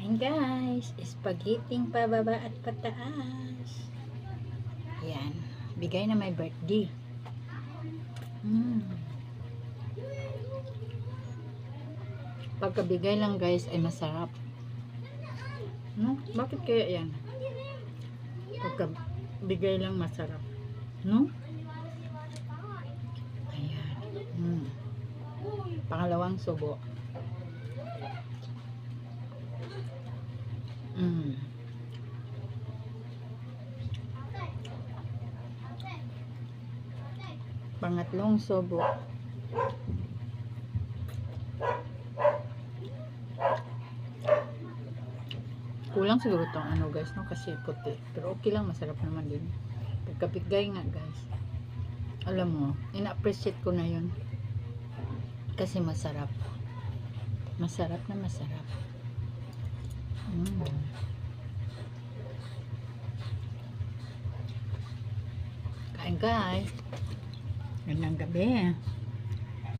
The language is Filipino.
Kain guys, spaghetti pababa at pataas. Yan, bigay na may birthday. Pagkabigay lang guys ay masarap. No? Bakit kaya yan? Pagkabigay lang masarap. No? Ayan. Pangalawang subo. Pangatlong subo. Kulang siguro tong ano guys, no? Kasi puti. Pero okay lang, masarap naman din. Pagkabigay nga guys. Alam mo, ina-appreciate ko na yun. Kasi masarap. Masarap na masarap. Kain guys. Gandang gabi.